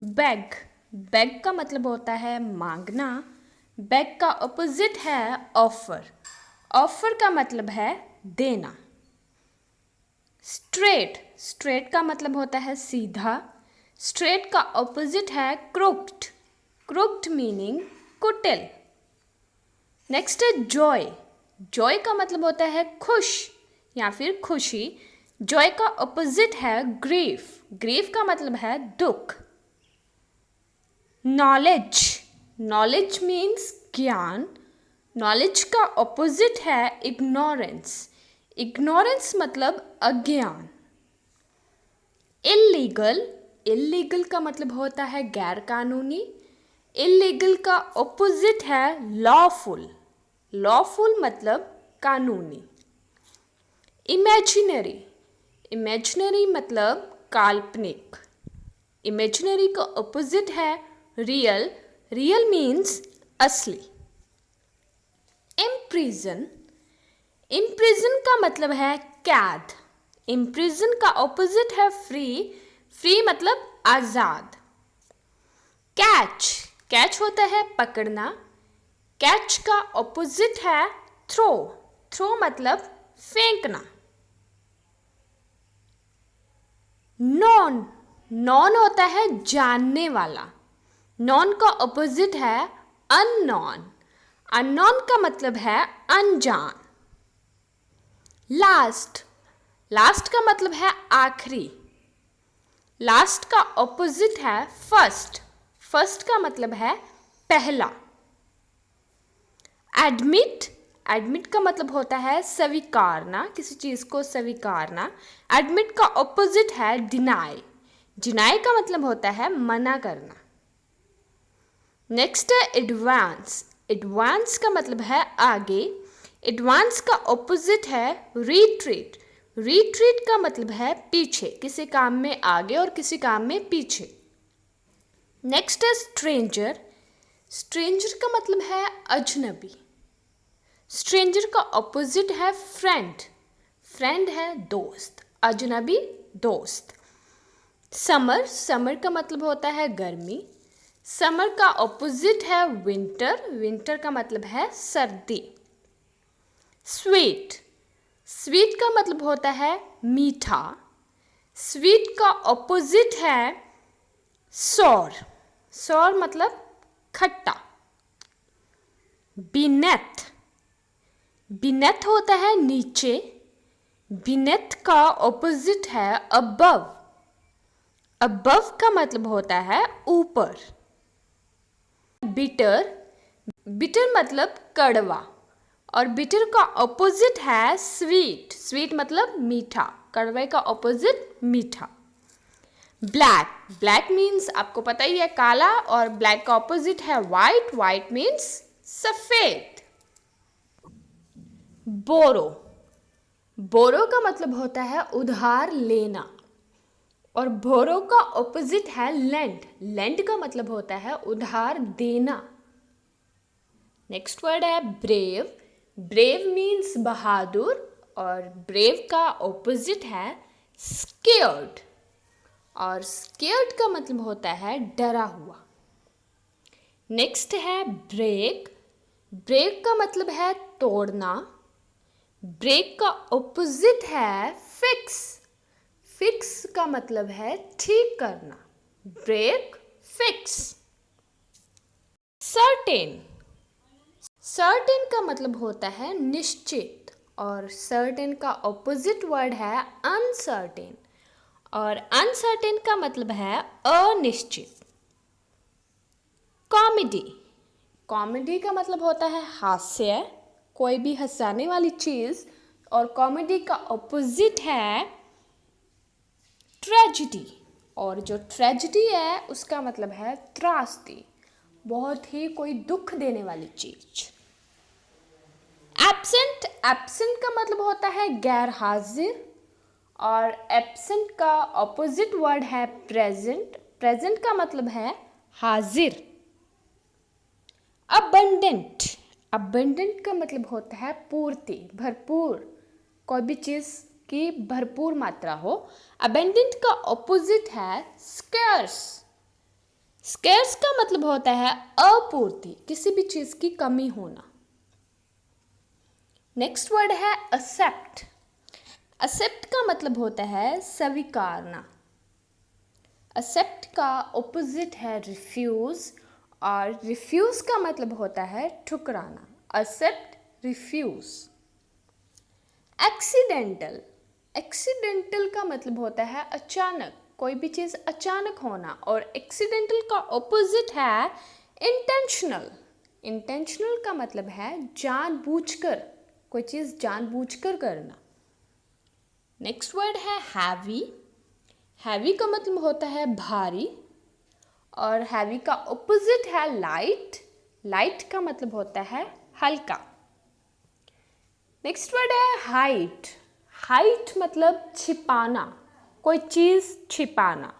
Bag. Bag का मतलब होता है मांगना। बेग का ऑपोजिट है ऑफर। ऑफर का मतलब है देना। स्ट्रेट। स्ट्रेट का मतलब होता है सीधा। स्ट्रेट का ऑपोजिट है क्रुक्ड। क्रुक्ड मीनिंग कुटिल। नेक्स्ट है जॉय। जॉय का मतलब होता है खुश या फिर खुशी। जॉय का ऑपोजिट है ग्रीफ। ग्रीफ का मतलब है दुख। नॉलेज। नॉलेज मीन्स ज्ञान। नॉलेज का ऑपोजिट है इग्नोरेंस। इग्नोरेंस मतलब अज्ञान। इलीगल। इलीगल का मतलब होता है गैर कानूनी। इलीगल का ऑपोजिट है लॉफुल। लॉफुल मतलब कानूनी। इमेजिनरी। इमेजिनरी मतलब काल्पनिक। इमेजिनरी का ऑपोजिट है रियल। रियल मीन्स असली। इम्प्रिजन। इम्प्रिजन का मतलब है कैद। इम्प्रिजन का ऑपोजिट है फ्री। फ्री मतलब आजाद। कैच। कैच होता है पकड़ना। कैच का ऑपोजिट है थ्रो। थ्रो मतलब फेंकना। नॉन। नॉन होता है जानने वाला। नॉन का ऑपोजिट है अननॉन। अननॉन का मतलब है अनजान। लास्ट। लास्ट का मतलब है आखिरी। लास्ट का ऑपोजिट है फर्स्ट। फर्स्ट का मतलब है पहला। एडमिट। एडमिट का मतलब होता है स्वीकारना, किसी चीज को स्वीकारना। एडमिट का ऑपोजिट है डिनाई। डिनाई का मतलब होता है मना करना। नेक्स्ट है एडवांस। एडवांस का मतलब है आगे। एडवांस का ऑपोजिट है रिट्रीट। रिट्रीट का मतलब है पीछे, किसी काम में आगे और किसी काम में पीछे। नेक्स्ट है स्ट्रेंजर। स्ट्रेंजर का मतलब है अजनबी। स्ट्रेंजर का ऑपोजिट है फ्रेंड। फ्रेंड है दोस्त, अजनबी दोस्त। समर। समर का मतलब होता है गर्मी। समर का ऑपोजिट है विंटर। विंटर का मतलब है सर्दी। स्वीट। स्वीट का मतलब होता है मीठा। स्वीट का ऑपोजिट है सौर। सौर मतलब खट्टा। बीनेथ। बीनेथ होता है नीचे। बीनेथ का ऑपोजिट है अबव। अबव का मतलब होता है ऊपर। बिटर। बिटर मतलब कड़वा और बिटर का ऑपोजिट है स्वीट। स्वीट मतलब मीठा, कड़वे का ऑपोजिट मीठा। ब्लैक। ब्लैक मीन्स आपको पता ही है काला और ब्लैक का ऑपोजिट है वाइट। वाइट मीन्स सफेद। बोरो। बोरो का मतलब होता है उधार लेना और बोरो का ऑपोजिट है लेंड। लेंड का मतलब होता है उधार देना। नेक्स्ट वर्ड है ब्रेव। ब्रेव मीन्स बहादुर और ब्रेव का ऑपोजिट है स्केयर्ड और स्केयर्ड का मतलब होता है डरा हुआ। नेक्स्ट है ब्रेक। ब्रेक का मतलब है तोड़ना। ब्रेक का ऑपोजिट है फिक्स। फिक्स का मतलब है ठीक करना। Break, fix. सर्टेन। सर्टेन का मतलब होता है निश्चित और सर्टेन का ऑपोजिट वर्ड है अनसर्टेन और अनसर्टेन का मतलब है अनिश्चित। कॉमेडी। कॉमेडी का मतलब होता है हास्य, कोई भी हंसाने वाली चीज। और कॉमेडी का ऑपोजिट है ट्रेजिडी और जो ट्रेजिडी है उसका मतलब है त्रासदी, बहुत ही कोई दुख देने वाली चीज। एब्सेंट। एब्सेंट का मतलब होता है गैर हाजिर और एब्सेंट का ऑपोजिट वर्ड है प्रेजेंट। प्रेजेंट का मतलब है हाजिर। अबंडेंट। अबंडेंट का मतलब होता है पूर्ति, भरपूर, कोई भी चीज की भरपूर मात्रा हो। अबंडेंट का ऑपोजिट है स्कैर्स। स्केर्स का मतलब होता है अपूर्ति, किसी भी चीज की कमी होना। नेक्स्ट वर्ड है एक्सेप्ट। एक्सेप्ट का मतलब होता है स्वीकारना। एक्सेप्ट का ऑपोजिट है रिफ्यूज, और रिफ्यूज का मतलब होता है ठुकराना। Accept, refuse. एक्सीडेंटल। एक्सीडेंटल का मतलब होता है अचानक, कोई भी चीज अचानक होना, और एक्सीडेंटल का ऑपोजिट है इंटेंशनल। इंटेंशनल का मतलब है जानबूझकर, कोई चीज जानबूझकर करना। नेक्स्ट वर्ड है हैवी। हैवी का मतलब होता है भारी, और हैवी का ऑपोजिट है लाइट। लाइट का मतलब होता है हल्का। नेक्स्ट वर्ड है हाइट। हाइट मतलब छिपाना, कोई चीज छिपाना,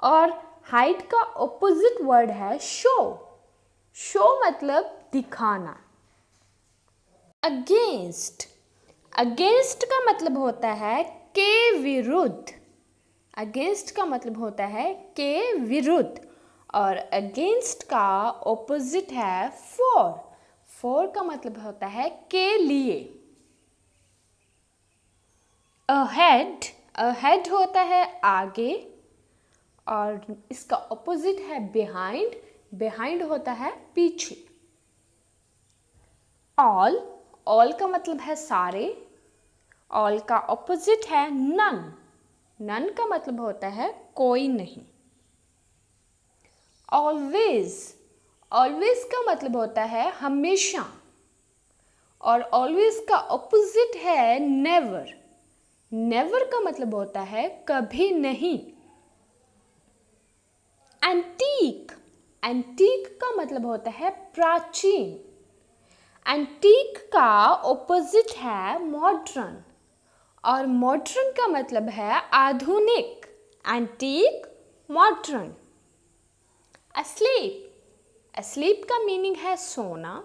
और हाइट का ऑपोजिट वर्ड है शो। शो मतलब दिखाना। अगेंस्ट। अगेंस्ट का मतलब होता है के विरुद्ध। अगेंस्ट का मतलब होता है के विरुद्ध, और अगेंस्ट का ऑपोजिट है फॉर। फॉर का मतलब होता है के लिए। अहेड। अहेड होता है आगे, और इसका ऑपोजिट है बिहाइंड। बिहाइंड होता है पीछे। ऑल। ऑल का मतलब है सारे। ऑल का ऑपोजिट है नन। नन का मतलब होता है कोई नहीं। ऑलवेज। ऑलवेज का मतलब होता है हमेशा, और ऑलवेज का ऑपोजिट है नेवर। नेवर का मतलब होता है कभी नहीं। एंटीक। एंटीक का मतलब होता है प्राचीन। एंटीक का ऑपोजिट है मॉडर्न, और मॉडर्न का मतलब है आधुनिक। Antique, modern. अस्लीप। अस्लीप का मीनिंग है सोना।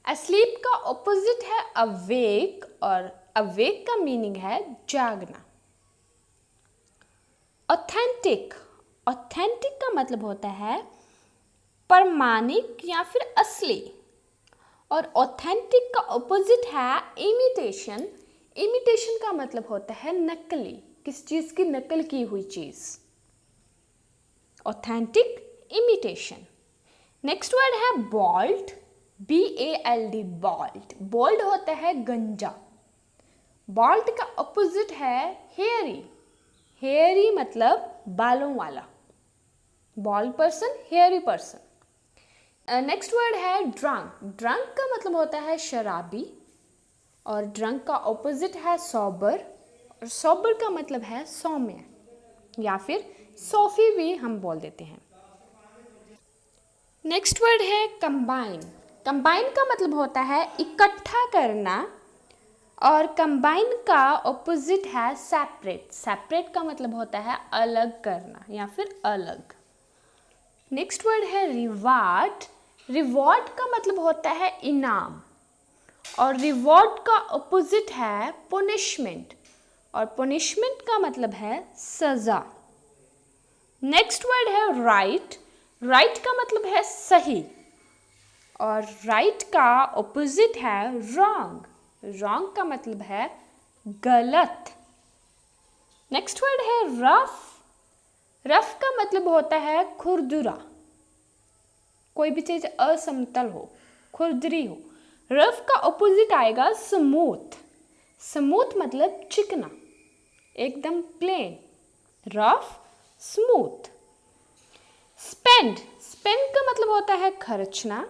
अस्लीप का ऑपोजिट है अवेक, और अवेक का मीनिंग है जागना। ऑथेंटिक। ऑथेंटिक का मतलब होता है प्रमाणिक या फिर असली, और ऑथेंटिक का ऑपोजिट है इमिटेशन। इमिटेशन का मतलब होता है नकली, किस चीज की नकल की हुई चीज। Authentic, imitation. नेक्स्ट वर्ड है बॉल्ड। BALD, bald. बॉल्ड होता है गंजा। बॉल्ड का ऑपोजिट है हेयरी। हेयरी मतलब बालों वाला। Bald person, hairy person. Next word है ड्रंक। ड्रंक का मतलब होता है शराबी, और ड्रंक का ऑपोजिट है सॉबर, और सॉबर का मतलब है सौम्य, या फिर सोफी भी हम बोल देते हैं। नेक्स्ट वर्ड है कंबाइन। कंबाइन का मतलब होता है इकट्ठा करना, और कंबाइन का ऑपोजिट है सेपरेट। सेपरेट का मतलब होता है अलग करना या फिर अलग। नेक्स्ट वर्ड है रिवार्ड। रिवॉर्ड का मतलब होता है इनाम, और रिवॉर्ड का ऑपोजिट है पुनिशमेंट, और पुनिशमेंट का मतलब है सजा। नेक्स्ट वर्ड है राइट। राइट का मतलब है सही, और राइट का ऑपोजिट है रॉन्ग। रॉन्ग का मतलब है गलत। नेक्स्ट वर्ड है रफ। रफ का मतलब होता है खुरदुरा, कोई भी चीज असमतल हो, खुरदरी हो। रफ का ऑपोजिट आएगा स्मूथ। स्मूथ मतलब चिकना, एकदम plain. Rough, smooth. Spend. Spend का मतलब होता है खर्चना।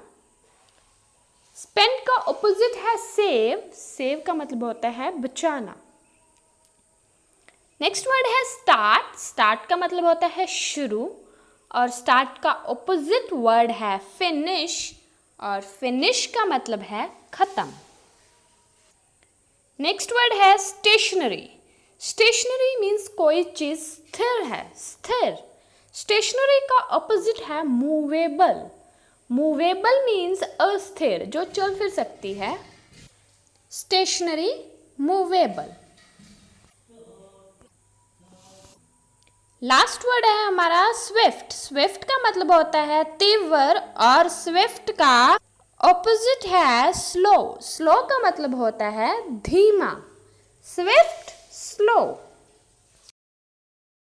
स्पेंड का ऑपोजिट है सेव। सेव का मतलब होता है बचाना। नेक्स्ट वर्ड है स्टार्ट। स्टार्ट का मतलब होता है शुरू, और स्टार्ट का ऑपोजिट वर्ड है फिनिश, और फिनिश का मतलब है खत्म। नेक्स्ट वर्ड है स्टेशनरी। स्टेशनरी मीन्स कोई चीज स्थिर है, स्थिर। स्टेशनरी का ऑपोजिट है मूवेबल। मूवेबल मीन्स अस्थिर, जो चल फिर सकती है। Stationery, movable. लास्ट वर्ड है हमारा स्विफ्ट। स्विफ्ट का मतलब होता है तीव्र और स्विफ्ट का ऑपोजिट है स्लो। स्लो का मतलब होता है धीमा।